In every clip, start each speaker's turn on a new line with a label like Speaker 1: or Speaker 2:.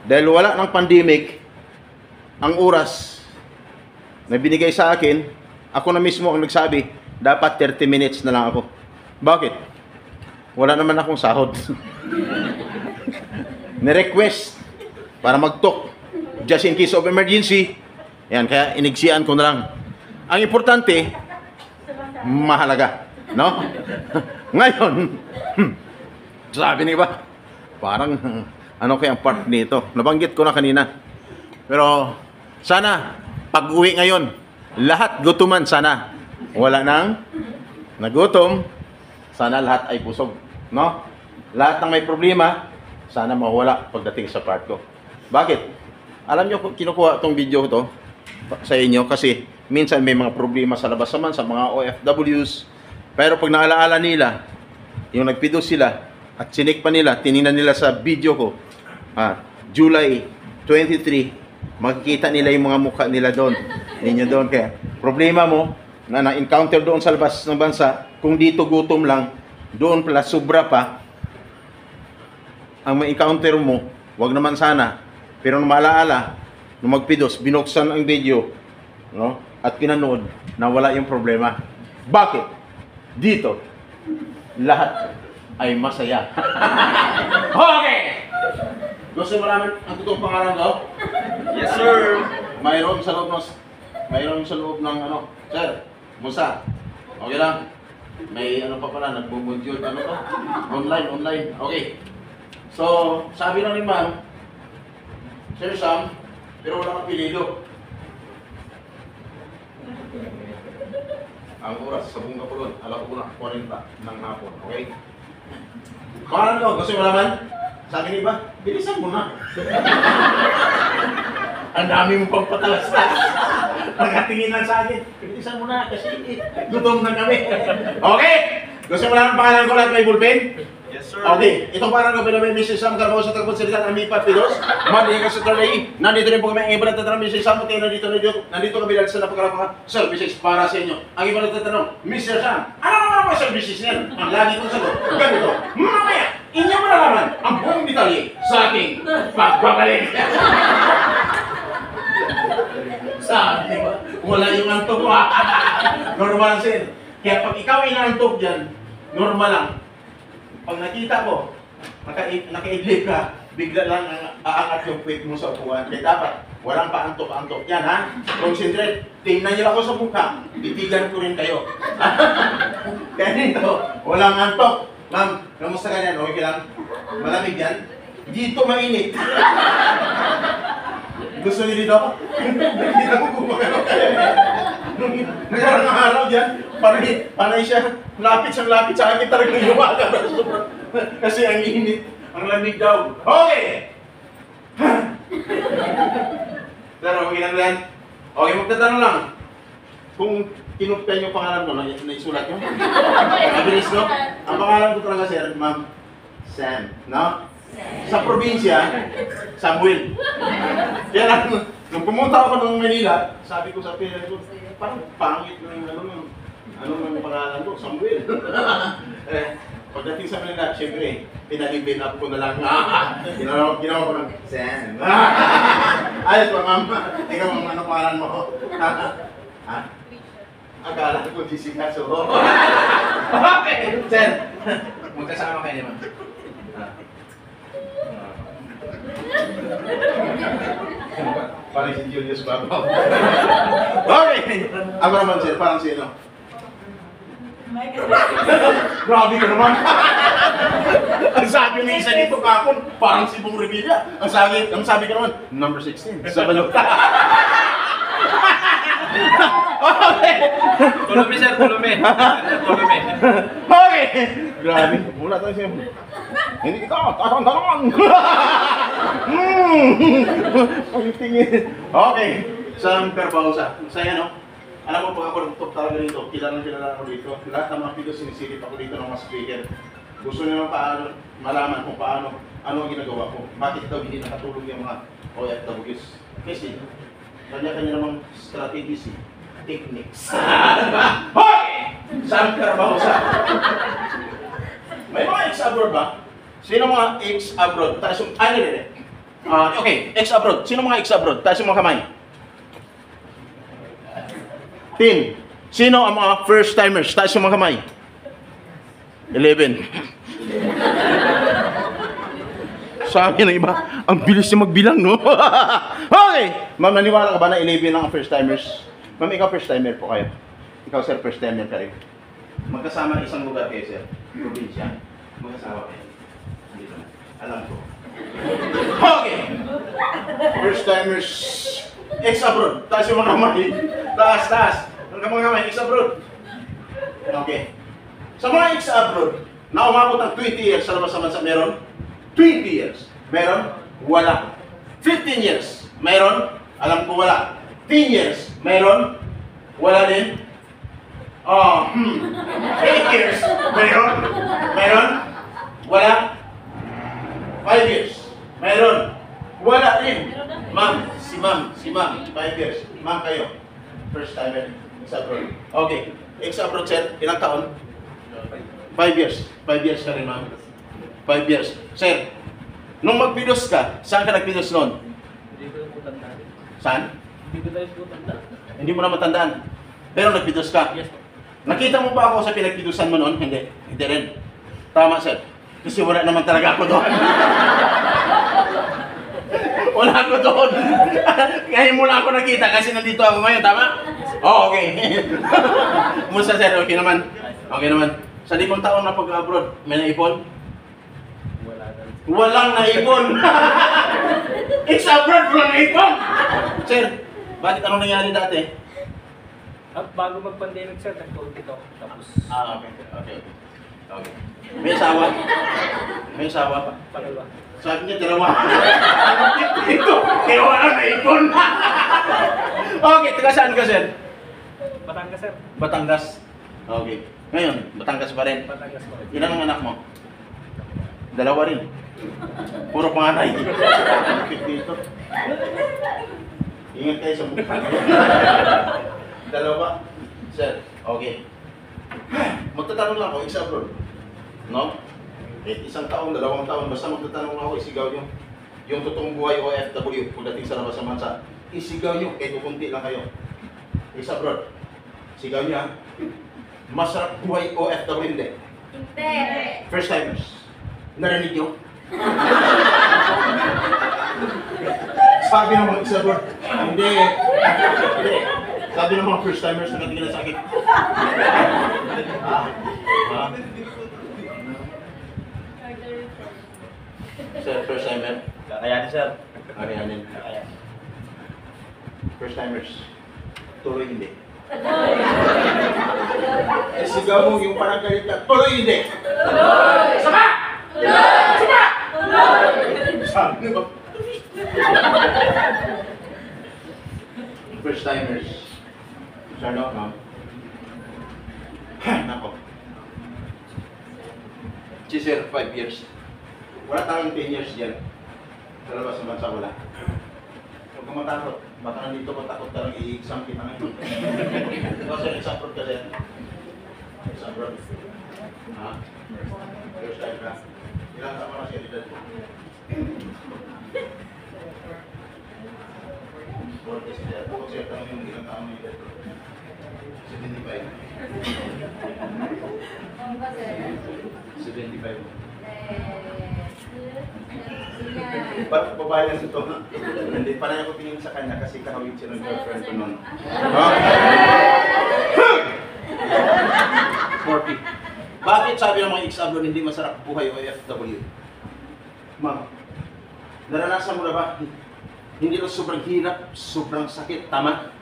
Speaker 1: Dahil wala ng pandemic, ang oras na binigay sa akin, ako na mismo ang nagsabi, dapat 30 minutes na lang ako. Bakit? Wala naman akong sahod. Ni-request para mag-talk. Just in case of emergency. Yan, kaya inigsian ko na lang. Ang importante, mahalaga. No? Ngayon, sabi niyo ba? Parang, ano kaya ang part nito? Nabanggit ko na kanina. Pero, sana, pag-uwi ngayon, lahat gutuman sana. Wala nang nagutom, sana lahat ay busog. No? Lahat ng may problema, sana mawala pagdating sa part ko. Bakit? Alam nyo, kinukuha itong video to sa inyo kasi minsan may mga problema sa labas naman sa mga OFWs. Pero pag naalaala nila, yung nagpido sila at sinik pa nila, tinignan nila sa video ko, July 23, makikita nila yung mga mukha nila doon. Ninyo doon. Kaya problema mo na na-encounter doon sa labas ng bansa, kung dito gutom lang, doon pala sobra pa, ang ma-encounter mo, wag naman sana. Pero nung maalaala, nung magpidos, binuksan ang video, no? At pinanood, nawala yung problema. Bakit? Dito, lahat ay masaya. Okay! Gusto mo namin ang totoong pangalan ko?
Speaker 2: Yes, sir.
Speaker 1: Mayroon sa loob ng ano, sir, musa. Okay lang? May ano pa pala, nagbo-module, ano to? Online. Okay. So, sabi lang ni ma'am, Sir Sam, pero wala kang pilido. Ang oras sa bunga po doon, alam ko na, 40 ng hapon, okay? Pangalan ko, gusto mo naman? Sabi ni ba, bilisan mo na. Ang dami mo pang patalas-talas. Pagkatingin lang sa akin, bilisan mo na kasi gutom na kami. Okay? Gusto mo naman pangalan ko lahat may bullpen?
Speaker 2: Yes, sir.
Speaker 1: Okay, itong parang kami na may Mrs. Sam Carbo sa Tagbot Silitan, Ami Patidos, Monday ka sa Saturday, nandito rin po kami ang iba nagtatanong, Mrs. Sam, nandito kami dahil sa napakarapang services para sa inyo. Ang iba nagtatanong, Mr. Sam, ano naman mga services niyan? Ang lagi kong sagot, ganito, mamaya, inyo mo nalaman ang buong detalye sa ating pagbabalik. Sabi ba, wala yung antok mo. Normal sir. Kaya pag ikaw inaantok dyan, normal lang. Pag nakita ko, nakaidlip ka, bigla lang aangat yung puwit mo sa upuan. Kaya dapat, walang paantok-antok. Yan ha, concentrate. Tingnan niyo ako sa mukha, titigan ko rin kayo. Kaya dito, walang antok. Ma'am, kamusta ka yan? Okay lang? Malamig yan? Dito mainit. Gusto niyo dito? Dito ko kumagano kayo. Nagkarang araw dyan, panay siya, lapit sa akin talagang lumaga. Kasi ang init, ang lamig daw. Okay! Pero okay lang yan. Okay, magtatanong lang. Kung kinuptan yung pangalan mo, naisulat nyo? Mabilis, no? Ang pangalan ko talaga, sir, ma'am, Sam, no? Sa probinsya, Samuel. Kaya lang, nung pumunta ako ng Manila, sabi ko sa pinag ko, parang pangit na yung ano pangalan ko, Samuel. Pagdating sa Manila, siyempre, pinalibin up ko na lang. Ginawa ko ng Sam. Ayos pa, ma'am. Ikaw ang ano pangalan mo? Akala ko Jessica, so. Okay, Sam. Magkasama kayo naman. Parang si Julius Babaw. Okay! Ako naman sir, parang sino? Grabe ka naman! Ang sabi ng isa dito kapon, parang si Bong Revilla. Ang sabi ka naman, number 16. Sa balota. Okay!
Speaker 2: Tulume, sir, tulume. Tulume.
Speaker 1: Okay! Grabe, mula tayo siya. Hindi kita, tatang-tangan! Ang tingin. Okay, Sam Carbausa. Saya, no? Alam mo, pag ako nagtop talaga dito, kilala ako dito. Lahat ng mga video sinisilip ako dito ng mga speaker. Gusto nyo paano, malaman kung paano, ano ang ginagawa ko. Bakit daw hindi nakatulog yung mga OFWs? Kasi, kanya-kanya namang strategies, techniques. Hoy! Sam Carbausa. May mga ex-abroad ba? Sino mga ex-abroad? Taas yung, ano rin eh? Okay, ex-abroad. Sino mga ex-abroad? Taas yung mga kamay. 10. Sino ang mga first-timers? Taas yung mga kamay. 11. Sabi ng iba, ang bilis niya magbilang, no? Okay! Ma'am, naniwala ka ba na 11 ang first-timers? Ma'am, ikaw first-timer po kayo. Ikaw, sir, first-timer ka rin. Magkasama isang lugar kayo, sir. Probinsya. Magkasama kayo. Dito na. Alam ko. Okay! First-timers. Ex-abroad. Taas yung mga kamay. Taas, taas. Ang mga kamay, ex-abroad. Okay. Sa mga ex-abroad, na umabot ng 20 years sa labas naman sa meron? 20 years. Meron? Wala. 15 years. Meron? Alam ko wala. 10 years. Meron? Wala din. 8 years. Meron? Meron? Wala. 5 years. Meron? Wala din. Ma'am, si ma'am. 5 years. Ma'am kayo. First time ex-abroad. Okay. Ex-abroad, sir. Ilang taon? 5 years. 5 years ka rin, ma'am. 5 years. Sir, nung magpidos ka, saan ka nagpidos noon?
Speaker 3: Hindi ko po tandaan.
Speaker 1: Saan?
Speaker 3: Hindi ko tayo po tandaan.
Speaker 1: Hindi mo na matandaan. Pero nagpidos ka.
Speaker 3: Yes po.
Speaker 1: Nakita mo ba ako sa pinagpidusan mo noon? Hindi. Hindi rin. Tama, sir. Kasi wala naman talaga ako doon. Wala ako doon. Ngayon mo lang ako nakita kasi nandito ako ngayon. Tama? Oh, okay. Kumusta, sir? Okay naman? Okay naman. Sa 5 taon na pag-abroad, may naipon?
Speaker 3: Wala na.
Speaker 1: Walang naipon. Ex-abroad, walang naipon. Sir, bakit anong nangyari dati?
Speaker 3: At bago mag-pandemic sir, nag-COVID ako. Tapos,
Speaker 1: Okay. Okay. Okay. May asawa? May asawa pa?
Speaker 3: pangalawa.
Speaker 1: Sabi niya, dalawa. Ito, kaya walang naipon. Okay, taga saan ka, sir?
Speaker 3: Batangas sir.
Speaker 1: Batangas. Okay. Ngayon, Batangas pa rin.
Speaker 3: Batangas po.
Speaker 1: Ilan ang anak mo? Dalawa rin. Puro panganay. Dito. Ingat kayo sa mukha. Dalawa. Sir, okay. Magtatanong lang ako, ex-abroad. No? Isang taon, 2 taon, basta magtatanong ako, isigaw nyo. Yung totoong buhay OFW, pagdating sa labas sa bansa, isigaw nyo, kahit kukunti lang kayo. Ex-abroad. Sigaw nyo, ha? Masarap buhay OFW, hindi.
Speaker 4: Hindi.
Speaker 1: First timers. Narinig nyo? Sabi ng mga ex-abroad, hindi. Hindi. Sabi ng mga first timers, nakatingin na sakit. Sir, first timer?
Speaker 2: Kakayanin, sir.
Speaker 1: Arianin. First timers. Tuloy hindi. Sigaw mo yung parang galit ka. Tuloy hindi. Sama! Sama! Sabi mo. First timers. Start off, ma'am. Nako. Si Sir, 5 years. Wala tayong 10 years dyan. Sa labas naman sa wala. Huwag kang matakot. Baka nandito matakot ka lang i-exam kita ngayon. Kasi exam-proof ka din. Exam-proof. Ha? First time ka. Ilang tama na siya edad? 40 siya. Kung siya tanong yung ilang tama na edad. 75. 75. Ba't babae lang ito? Hindi, panay ako tingin sa kanya kasi kahawig siya ng girlfriend ko noon. 40. Bakit sabi ng mga ex-abroad hindi masarap buhay o OFW? Ma'am, naranasan mo na ba? Hindi lang sobrang hirap, sobrang sakit, tama?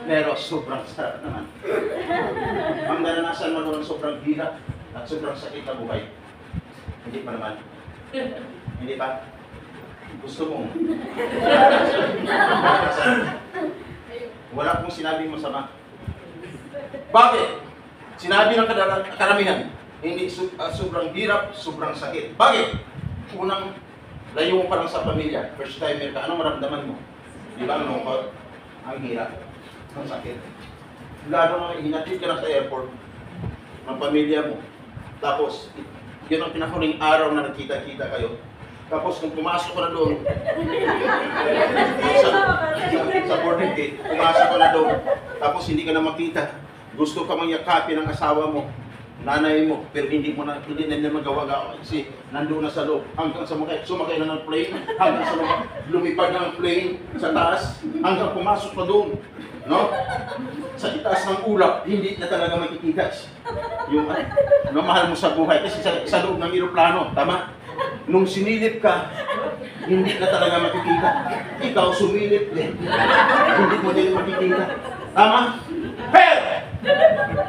Speaker 1: Pero sobrang sarap naman. Ang naranasan mo ng sobrang hirap at sobrang sakit na buhay. Hindi pa naman. Hindi pa? Gusto mo? Wala akong sinabing masama. Bakit? Sinabi ng karamihan, hindi sobrang hirap, sobrang sakit. Bakit? Unang, layo mo pa lang sa pamilya, first timer ka, anong maramdaman mo? Di ba, malungkot? Ang hirap, ang sakit. Lalo na hinatid ka na sa airport, ng pamilya mo. Tapos, yun ang pinakuling araw na nagkita-kita kayo. Tapos kung pumasok ko na doon, sa boarding gate, pumasok ko na doon, tapos hindi ka na makita, gusto ka mangyakapin ng asawa mo, nanay mo, pero hindi na niya magawa kasi nandoon na sa loob, hanggang sumakay na ng plane, hanggang sa lumipad ng plane sa taas, hanggang pumasok na doon, no? Sa itaas ng ulap, hindi na talaga makikita yung mahal mo sa buhay kasi sa loob ng eroplano, tama? Nung sinilip ka, hindi na talaga makikita. Ikaw sumilip din. Hindi mo din makikita. Tama? Pero,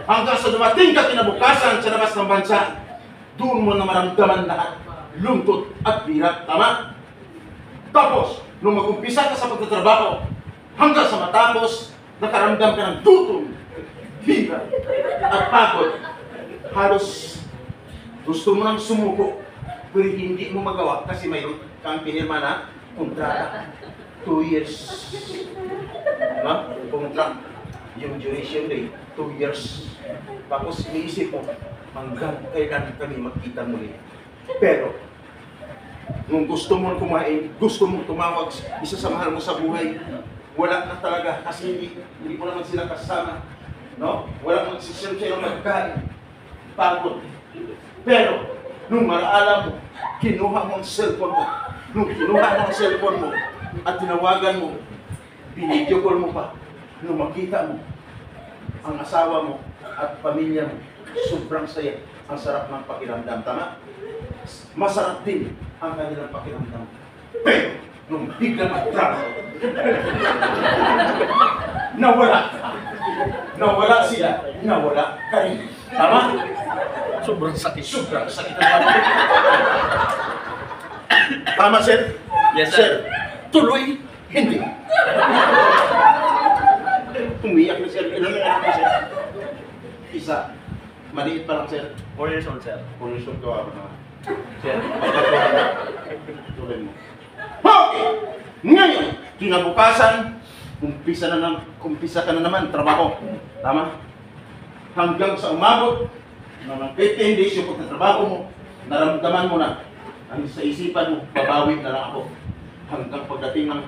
Speaker 1: hanggang sa dumating ka kinabukasan sa labas ng bansa, doon mo na maramdaman lahat. Lungkot at hirap. Tama? Tapos, nung mag-umpisa ka sa pagtatrabaho, hanggang sa matapos, nakaramdam ka ng tutong, hirap, at pagod. Halos gusto mo nang sumuko. Pero hindi mo magawa kasi mayroon kang pinirma na kontrata. 2 years. Contract. Yung duration day, 2 years. Tapos iniisip mo, hanggang kailan kami magkita muli. Pero, nung gusto mo kumain, gusto mo tumawag, isa sa mahal mo sa buhay, wala na talaga kasi hindi mo naman sila kasama. No? Wala magsiserve sa'yo ng magkain. Pagod. Pero, nung maraalam mo, kinuha mo ang cellphone mo. Nung kinuha mo ang cellphone mo at tinawagan mo, binidyo call mo pa, nung makita mo ang asawa mo at pamilya mo, sobrang saya. Ang sarap ng pakiramdam. Tama? Masarap din ang kanilang pakiramdam. Pero, nung biglang magtrabaho, nawala sila, nawala ka rin. Tama? Sobrang sakit. Sobrang sakit. Tama, sir?
Speaker 2: Yes, sir.
Speaker 1: Tuloy, hindi. Umiyak na, sir. Ilan na anak mo, sir? Isa. Maliit pa lang, sir.
Speaker 2: 4 years old, sir.
Speaker 1: Punisyon ko ako na.
Speaker 2: Sir.
Speaker 1: Tuloy mo. Okay! Ngayon, kinabukasan, kumpisa ka na naman, trabaho. Tama? Hanggang sa umabot, ng 15 days yung pagtatrabaho mo, naramdaman mo na, ang sa isipan mo, babawi na lang ako. Hanggang pagdating ng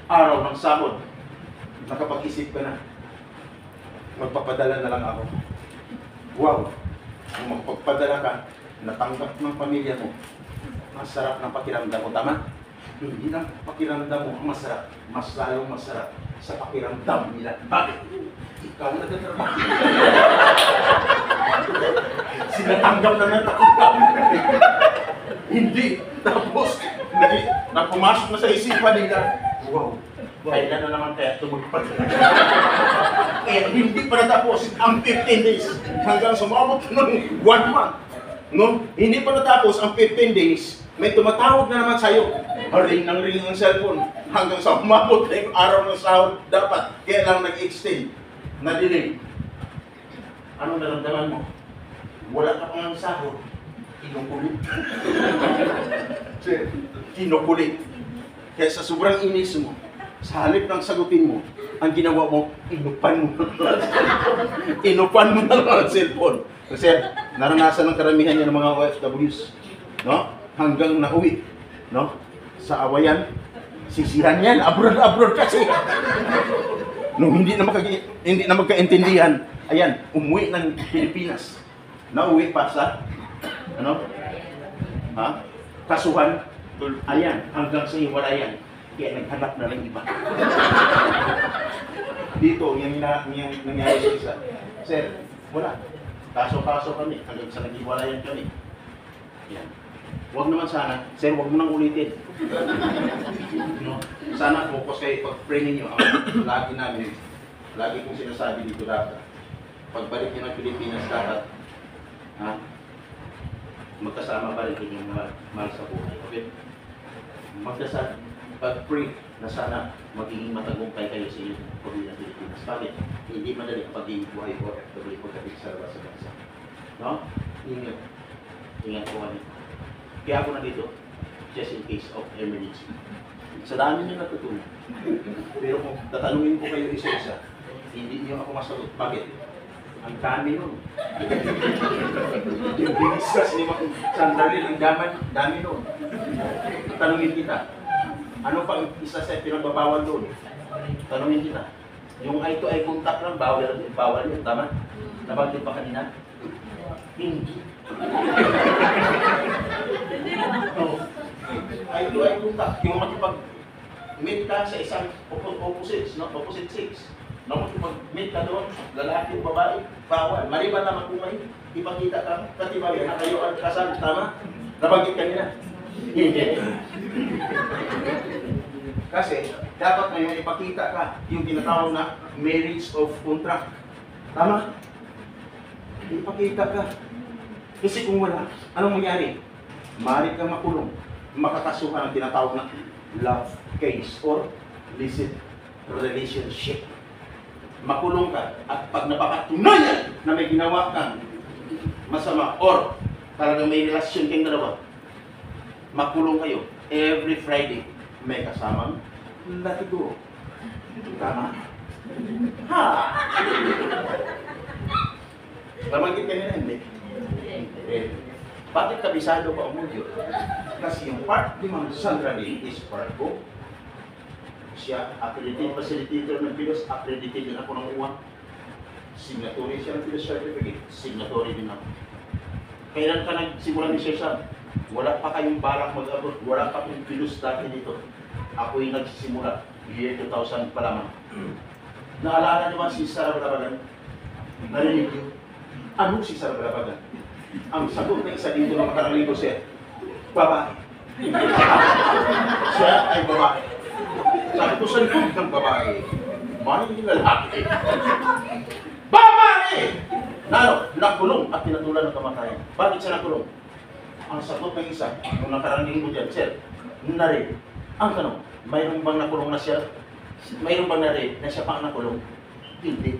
Speaker 1: araw ng sahod, nakapag-isip ka na, magpapadala na lang ako. Wow! Kung magpapadala ka, natanggap ng pamilya mo, ang sarap ng pakiramdam mo. Tama? Hindi lang pakiramdam mo ang masarap, mas lalong masarap sa pakiramdam nila. Bakit? Ikaw na nagtatrabaho. Sinatanggap na natanggap. Hindi. Tapos, napumasok na sa isipan nila. Wow. Kailan na naman kaya tumagpad. Kaya hindi pa natapos ang 15 days. Hanggang sumabot ng 1 month. No? Hindi pa natapos ang 15 days. May tumatawag na naman sa'yo. Ring ng ring ang cellphone. Hanggang sa umabot na yung araw ng sahod. Dapat. Kaya lang nag-extend. Na-delay. Anong naramdaman mo? Wala ka pang sahod. Kinukulit. Kinukulit. Kaya sa sobrang inis mo, sa halip ng sagutin mo, ang ginawa mo, inupan mo. Inupan mo na lang ang cellphone. Kasi naranasan ng karamihan niya ng mga OFWs. No? Hanggang nauwi. No? Sa awayan, sisihan yan. Abroad kasi. Nung hindi na magkaintindihan, ayan, umuwi ng Pilipinas. Nauwi pa sa, kasuhan. Ayan, hanggang sa hiwalayan. Kaya naghanap na lang iba. Dito, yung nangyari sa isa. Sir, wala. Kaso-kaso kami, hanggang sa naghiwalayan kami. Yan. Huwag naman sana, sir, huwag mo nang ulitin. No? Sana focus kayo pag-pray ninyo. Lagi namin, lagi kong sinasabi dito dapat. Pagbalik nyo ng Pilipinas dapat, magkasama pa rin yung mahal sa buhay. Okay? Magdasal, pag-pray na sana magiging matagumpay kayo sa inyong pamilya ng Pilipinas. Bakit? Hindi madali ang pagiging buhay ko at pagiging sa labas sa bansa. No? Ingat. Ingat po kami. Kaya ako nandito, just in case of emergency. Sa dami nyo natutunan. Pero kung tatanungin ko kayo isa-isa, hindi nyo ako masagot. Bakit? Ang dami nun. Yung biniskas ni Mang Sandalin, ang dami nun. tanungin kita, ano pa isa sa pinagbabawal doon? Tanungin kita. Yung eye-to-eye contact lang, bawal yun, tama? Nabanggit pa kanina? Hindi. Eye-to-eye contact, yung makipag-meet ka sa isang opposite sex, na makipag-meet ka doon, lalaki o babae, bawal. Maliban naman kung may ipakita ka, katibayan na kayo ang kasal, tama? Nabanggit kanina? Hindi. Kasi, dapat ngayon ipakita ka yung tinatawag na marriage of contract. Tama? Ipakita ka. Kasi kung wala, anong mangyari? Maaari kang makulong. Makakasuhan ang tinatawag na love case or illicit relationship. Makulong ka at pag napapatunayan na may ginawa kang masama or talagang may relasyon kayong dalawa, makulong kayo every Friday. May kasamang latigo. Tama? Ha! Namanggit ka nila, hindi? Bakit kabisado pa ang Mudyo? Kasi yung part ni Ma'am Sandra Lee is part ko. Siya, accredited facilitator ng PILOS, accredited din ako ng uwan. Signatory siya ng PILOS certificate, signatory din ako. Kailan ka nagsimula ni Sir Sam? Wala pa kayong balak mag-abot, wala pa kayong PILOS dati dito. Ako'y nagsisimula, year 2000 pa lamang. Naalala niyo ba si Sarah Balabagan? Narinig niyo? Ano si Sarah Balabagan? Ang sagot na isa dito na makarang linggo siya, babae. Siya ay babae. Sabi ko sa likod ng babae, maling yung lalaki. Babae! Nakulong at pinatulan ng kamatayan. Bakit siya nakulong? Ang sagot ng isa, nung nakarang linggo dyan, sir, narin. Ang tanong, mayroon bang nakulong na siya? Mayroon bang narin na siya pang nakulong? Hindi.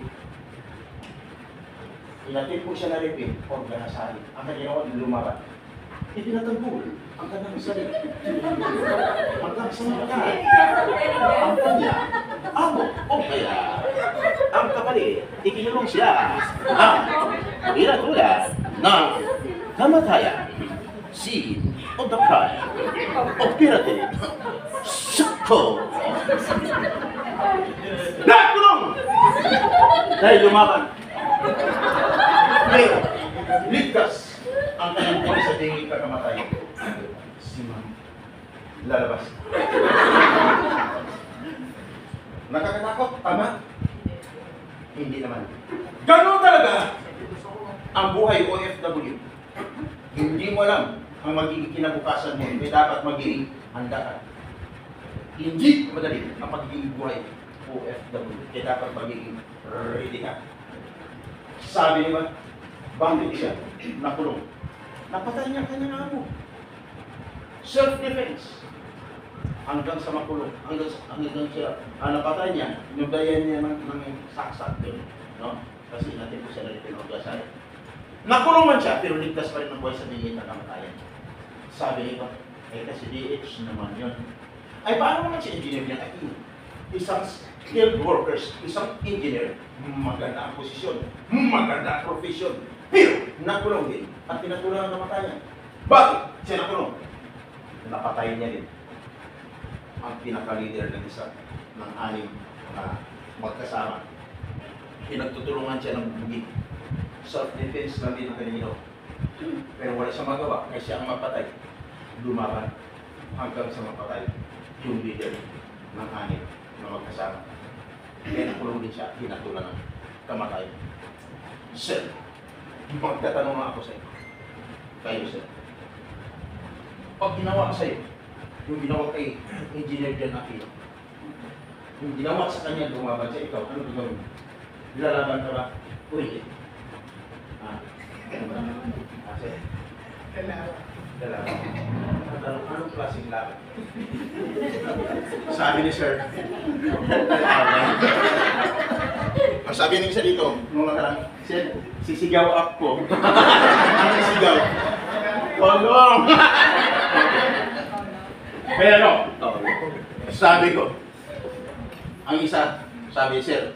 Speaker 1: Inatin po siya na ripin o ganasahin. Ang kanyang lumaban. Ipinatanggol ang kanyang sarili. Hanggang sa mga ang kanya, amo o kaya ang kapalit, ikinulong siya ang pinatulan ng kamatayan. Scene of the crime. Operative. Sakto. Nakulong! Dahil lumaban. Ngayon, ligtas ang kanyang buhay sa tingin kakamatayan. Si Ma'am, lalabas. Nakakatakot, tama? Hindi naman. Ganun talaga ang buhay OFW. Hindi mo alam ang magiging kinabukasan mo, may dapat magiging handa ka. Hindi madali ang pagiging buhay OFW, kaya dapat magiging ready ka. Sabi niya, bakit siya nakulong? Napatay niya kanyang amo. Self-defense. Hanggang sa makulong, hanggang siya, napatay niya, inugayan niya ng saksak doon. No? Kasi natin po siya nalipin ang gasay. Nakulong man siya, pero ligtas pa rin ang buhay sa bingit na kamatayan. Sabi niya, kasi DH naman yun. Ay, paano naman si engineer niya? Ay, isang skilled workers, isang engineer, maganda ang posisyon, maganda ang profesyon, pero nakulong din at pinatulang ang kamatayan. Bakit siya nakulong? Napatay niya din ang pinaka-leader ng isa ng anim na magkasama. Pinagtutulungan siya ng bugit. Self-defense lang din ang kanino. Pero wala siyang magawa kasi siya ang mapatay. Lumaban hanggang sa mapatay yung leader ng anim na magkasama. Kaya nakulong din siya, pinatulan ng kamatay. Sir, magtatanong nga ako sa iyo. Kayo, sir. Pag ginawa sa iyo, yung ginawa kay Engineer Jan Aquino, yung ginawa sa kanya, lumaban siya, ikaw, ano gagawin? Lalaban ka ba? O hindi? Kasi, dalawa. Anong klaseng laban? Sabi ni sir, ang sabi ng isa dito, nung nakarang, sir, sisigaw ako. Ano sisigaw? Tolong! Kaya no, sabi ko, ang isa, sabi sir,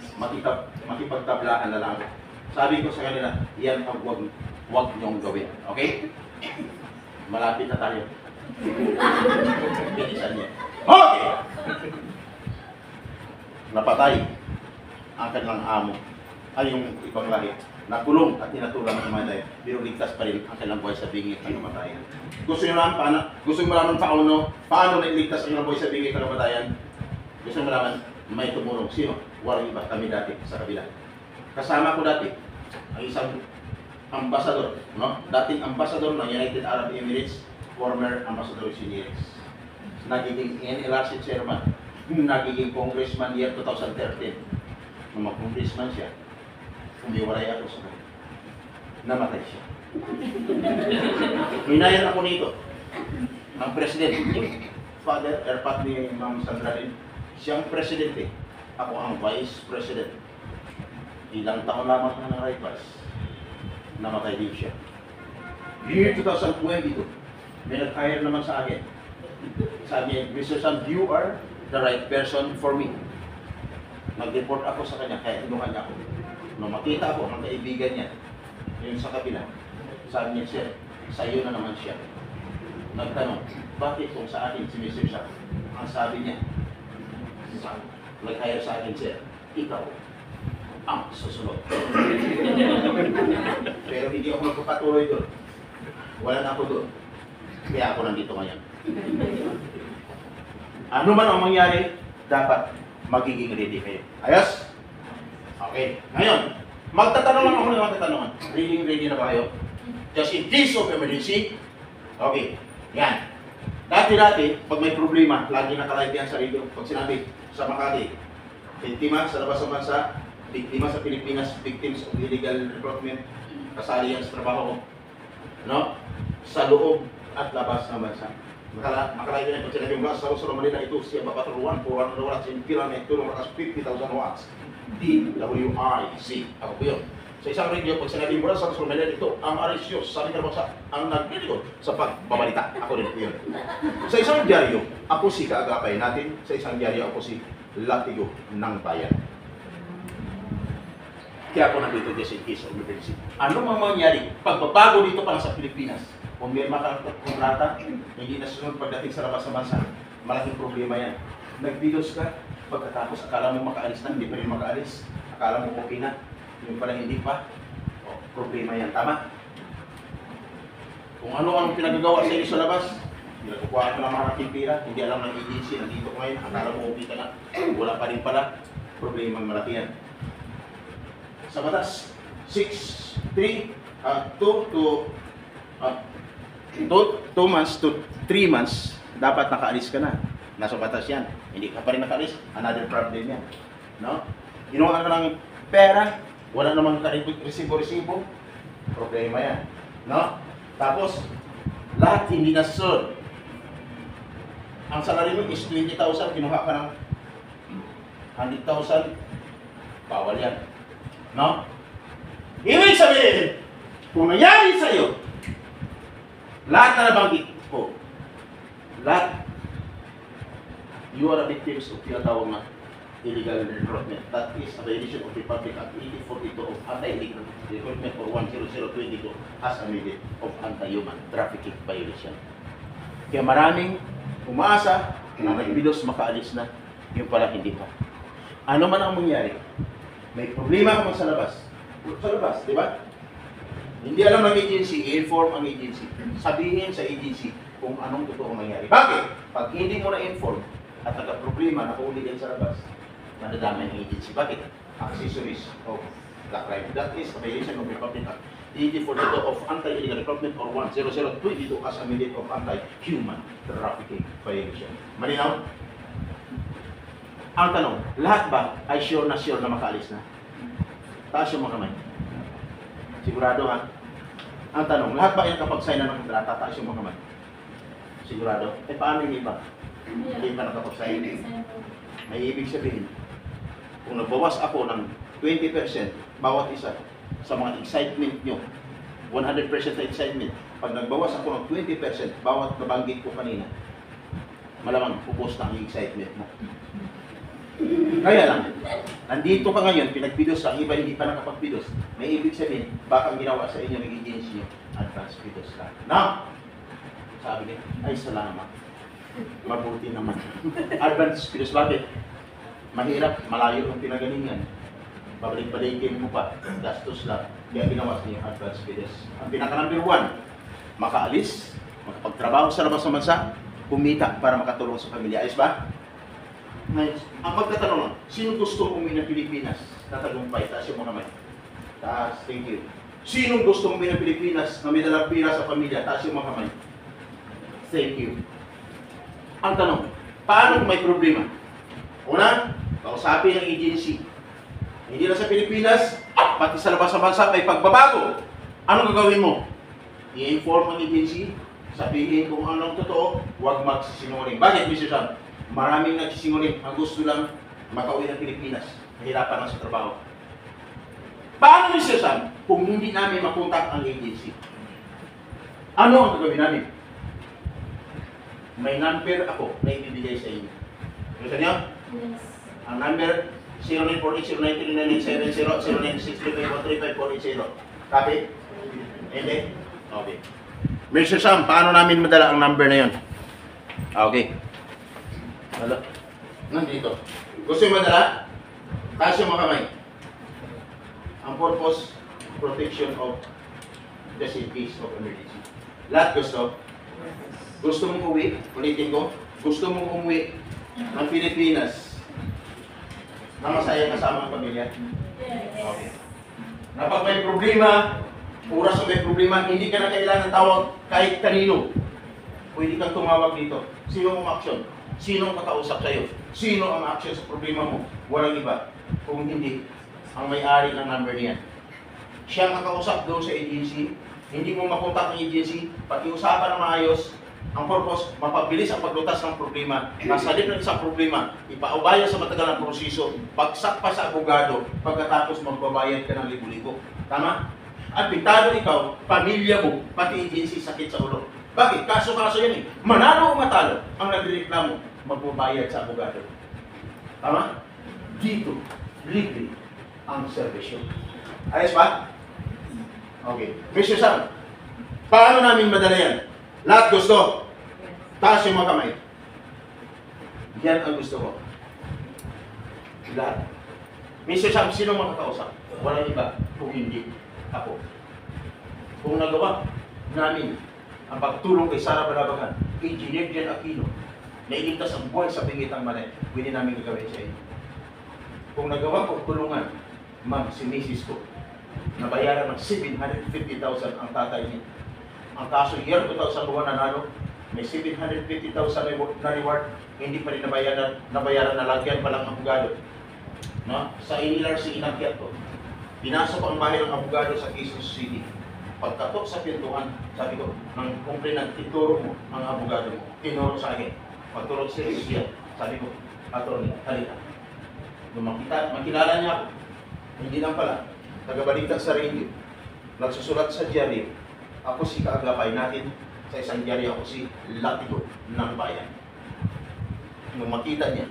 Speaker 1: makipagtablaan na lang. Sabi ko sa kanila, yan ang wag niyong gawin. Okay? Malapit na tayo. Bilisan niya. Okay! Napatay ang kanilang amo ay yung ibang lahi. Nakulong at tinatulang ng mga tayo. Pero ligtas pa rin ang kanilang buhay sa bingit ng kamatayan. Gusto nyo malaman paano nailigtas ang kanilang buhay sa bingit ng kamatayan? Gusto nyo malaman, may tumulong. Sino? Walang iba. Kami dati sa kabila. Kasama ko dati ang isang ambassador, no? Dating ambassador ng United Arab Emirates, former ambassador Sinirex. Nagiging NLRC chairman, nagiging congressman year 2013. Nung mag-congressman siya, umiwalay ako sa kanya. Namatay siya. Hinayan ako nito. Ang president, Father Erpat ni Ma'am Sandra Lin, siyang presidente. Ako ang vice president. Ilang taon lamang na nakaipas, namatay din siya. Year 2022, may nag-hire naman sa akin. Sabi niya, Mr. Sam, you are the right person for me. Nag-report ako sa kanya, kaya inuhan niya ako. Nung makita ako, ang kaibigan niya, yung sa kabila, sabi niya, sir, sa iyo na naman siya. Nagtanong, bakit kung sa akin si Mr. Sam? Ang sabi niya, nag-hire sa akin, sir, ikaw ang susunod. Pero hindi ako magpapatuloy doon. Wala na ako doon. Kaya ako nandito ngayon. Ano man ang mangyari, dapat magiging ready kayo. Ayos? Okay. Ngayon, magtatanong lang ako ng mga katanungan. Ready na ba kayo? Just in case of emergency. Okay. Yan. Dati-dati, pag may problema, lagi nakalive yan sa radio. Pag sinabi sa Makati, biktima sa labas ng bansa, biktima sa Pilipinas, victims of illegal recruitment, kasali yan sa trabaho. No? Sa loob at labas ng bansa. Makalive yan pag sinabi yung gas, sa Manila, ito siya mapatruan, 400 watts in pyramid, tulong rakas 50,000 watts. DWIC. Ako po yun. Sa isang radio, pag sinabi mo sa Manila, ito ang Arisios, sabi ng bansa, ang nagbilikod sa pagbabalita. Ako rin po yun. Sa isang dyaryo, ako si kaagapay natin. Sa isang dyaryo, ako si Latigo ng Bayan. Kaya ako nandito dyan sa case of emergency. Ano mang mangyari, pagbabago dito pa lang sa Pilipinas, kung may makakontrata, hindi nasunod pagdating sa labas ng bansa, malaking problema yan. Nagbidos ka, pagkatapos akala mo makaalis na, hindi pa rin makaalis. Akala mo okay na, yung pala hindi pa. O, problema yan, tama? Kung ano ang pinagagawa sa inyo sa labas, nagkukuha ka ng malaking pira, hindi alam ng agency, nandito ko ngayon, akala mo okay ka na, wala pa rin pala, problema malaki yan. Sa batas, 2 months to 3 months, dapat nakaalis ka na. Nasa batas yan. Hindi ka pa rin nakaalis, another problem yan. No? Ginawa ka ng pera, wala namang resibo-resibo, problema yan. No? Tapos, lahat hindi nasunod. Ang salary mo is 20,000, kinuha ka ng 100,000, bawal yan. No? Ibig sabihin, kung nangyari sa'yo, lahat na nabanggit ko, lahat, you are a victim of tinatawag na illegal recruitment. That is a violation of Republic Act 1842 of Anti-Illegal Recruitment for 10022 as amended of anti-human trafficking violation. Kaya maraming umaasa na nagbidos makaalis na, yung pala hindi pa. Ano man ang mangyari, may problema ka sa labas. Sa labas, di ba? Hindi alam ng agency, i-inform ang agency. Sabihin sa agency kung anong totoo mangyari. Bakit? Pag hindi mo na-inform at nagka-problema, nakahuli yan sa labas, nadadamay ng agency. Bakit? Accessories of the crime. That is a violation of Republic Act 1842 of Anti-Illegal Recruitment or 10022 as amended of Anti-Human Trafficking Violation. Malinaw? Ang tanong, lahat ba ay sure na makaalis na? Taas yung mga kamay. Sigurado ha? Ang tanong, lahat ba ay nakapag-sign na ng kontrata? Taas yung mga kamay. Sigurado? Eh paano yung iba? Hindi pa nakapag-sign. May ibig sabihin, kung nagbawas ako ng 20% bawat isa sa mga excitement nyo, 100% na excitement, pag nagbawas ako ng 20% bawat nabanggit ko kanina, malamang pupos na ang excitement mo. Kaya lang, nandito ka ngayon, pinagpidos ang iba hindi pa nakapagpidos. May ibig sabihin, baka ang ginawa sa inyo ng agency nyo, advance pidos lang. Now, Sabi niya, ay salamat. Mabuti naman. Advance Spirit, bakit? Mahirap, malayo ang pinagalingan. Babalik-balikin mo pa, gastos lang. Kaya ginawa niya yung advance Spirit. Ang pinaka-number 1, makaalis, makapagtrabaho sa labas ng bansa, kumita para makatulong sa pamilya. Ayos ba? Nice. Ang magtatanong lang, sino gusto umuwi ng Pilipinas na tagumpay? Taas yung mga kamay. Taas, thank you. Sino gusto umuwi ng Pilipinas na may dalang pira sa pamilya? Taas yung mga kamay. Thank you. Ang tanong, paano kung may problema? Una, kausapin ng agency. Hindi na sa Pilipinas, pati sa labas ng bansa may pagbabago. Anong gagawin mo? I-inform ang agency, sabihin kung anong totoo, huwag magsisinungaling. Bakit, Mr. Sam? Maraming nagsisinungaling. Ang gusto lang makauwi ng Pilipinas. Nahirapan lang sa trabaho. Paano, Mr. Sam, kung hindi namin makontak ang agency? Ano ang gagawin namin? May number ako na ibibigay sa inyo. Gusto niyo?
Speaker 4: Yes.
Speaker 1: Ang number 0948-0939-700-0963-513-5480. Copy? Hindi? Okay. Mr. Sam, paano namin madala ang number na yun? Okay. Hala. Nandito. Gusto yung madala? Taas yung mga kamay. Ang purpose, protection of just in case of emergency. Lahat gusto? Gusto mong uwi? Ulitin ko. Gusto mong umuwi ng Pilipinas na masaya kasama ang pamilya? Okay. Na pag may problema, oras na may problema, hindi ka na kailangan tawag kahit kanino. Pwede kang tumawag dito. Sino ang action? Sino ang kakausap sa'yo? Sino ang action sa problema mo? Walang iba. Kung hindi, ang may-ari ng number niyan. Siya ang kakausap doon sa agency. Hindi mo makontak ang agency. Pag-iusapan ng maayos, ang purpose, mapabilis ang paglutas ng problema. Nasa halip ng isang problema, ipaubaya sa matagal ng proseso, bagsak pa sa abogado, pagkatapos magbabayad ka ng libo-libo. Tama? At pintado ikaw, pamilya mo, pati agency, sakit sa ulo. Bakit? Kaso-kaso yan eh. Manalo o matalo, ang nagreklamo, magbabayad sa abogado. Tama? Dito, libre ang servisyo. Ayos ba? Okay. Mr. Sam, paano namin madala yan? Lahat gusto. Taas yung mga kamay. Yan ang gusto ko. Lahat. Mr. Sam, sino makakausap? Walang iba. Kung hindi, ako. Kung nagawa namin ang pagtulong kay Sara Balabagan, Engineer Jen Aquino, na iligtas ang buhay sa pingitang manay, pwede namin gagawin sa inyo. Kung nagawa ko tulungan, ma'am, si Mrs. ko, nabayaran ng 750,000 ang tatay niya. Ang kaso year 2001 nanalo, may 750,000 na reward, hindi pa rin nabayaran na lagyan pa lang ang abogado. No? Sa NLRC inakyat ko, pinasok ang bahay ng abogado sa Quezon City. Pagkatok sa pintuan, sabi ko, ng complainant, ituro mo ang abogado mo. Tinuro sa akin. Pagturo sa siya, sabi ko, attorney, halika. Nung makilala niya ako, hindi lang pala, tagabaliktad sa radio, nagsusulat sa diaryo, ako si kaagapay natin, sa isang diaryo ako si Latigo ng bayan. Nung makita niya,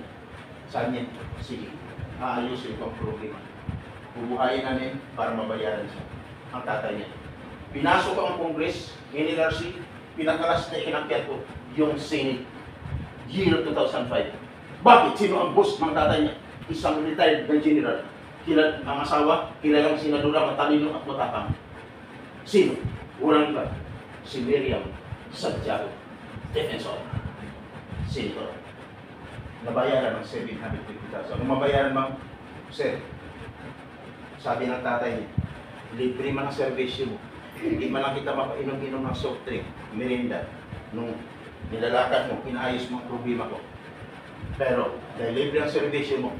Speaker 1: sabi niya, sige, aayusin ko ang problema. Bubuhayin namin para mabayaran siya. Ang tatay niya. Pinasok ko ang Congress, NLRC, pinakalas na inakyat ko yung Senate, year 2005. Bakit? Sino ang boss ng tatay niya? Isang retired na general. Ang asawa, kilalang senadora, matalino at matapang. Sino? Walang iba. Si Miriam Santiago, defensor. Senator. Nabayaran ng 750,000. Ano mabayaran, ma'am? Sir, sabi ng tatay niya, libre man ang servisyo mo. Hindi man lang kita mapainom-inom ng soft drink, merienda. Nung nilalakad mo, inaayos mo ang problema ko. Pero, dahil libre ang servisyo mo,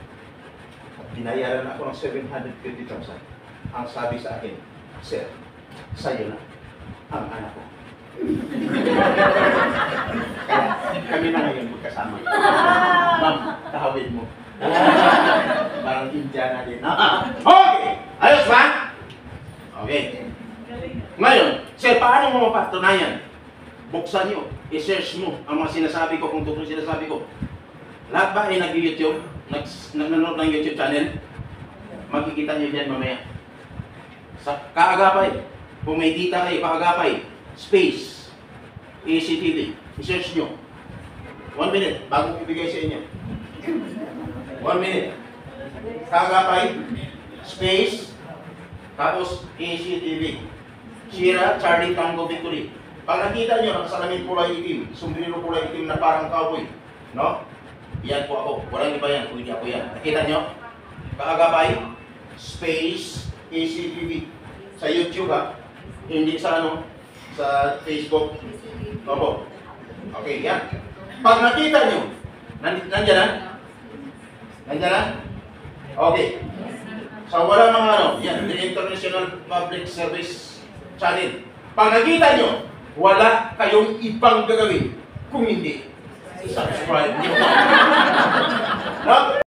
Speaker 1: at binayaran ako ng 750,000, ang sabi sa akin, sir, sa'yo na ang anak ko. Kaya, kami na ngayon magkasama. Ma'am, kahawin mo. Parang Indiana din. Okay! Ayos ba? Okay. Ngayon, sir, paano mo mapatunayan? Buksan nyo, i-search mo ang mga sinasabi ko, kung totoo sinasabi ko. Lahat ba ay nag-YouTube? Nanonood ng YouTube channel? Makikita nyo dyan mamaya. Sa kaagapay, kung may dita kayo, kaagapay, space, ECTV. I-search nyo. 1 minute bago ibigay sa inyo. 1 minute. Tagapay, space, tapos ECTV. Sierra, Charlie, Tango, Victory. Pag nakita nyo, nakasalamin kulay itim, sombrero kulay itim na parang cowboy, no? Yan po ako. Walang iba yan, kung hindi ako yan. Nakita nyo? Kaagapay, space, ECTV. Sa YouTube ha, hindi sa ano, sa Facebook. Opo. Okay, yan. Pag nakita nyo, nandiyan na? Nandiyan na? Okay. So wala mga ano, yan, the International Public Service Channel. Pag nakita nyo, wala kayong ibang gagawin kung hindi subscribe nyo. No?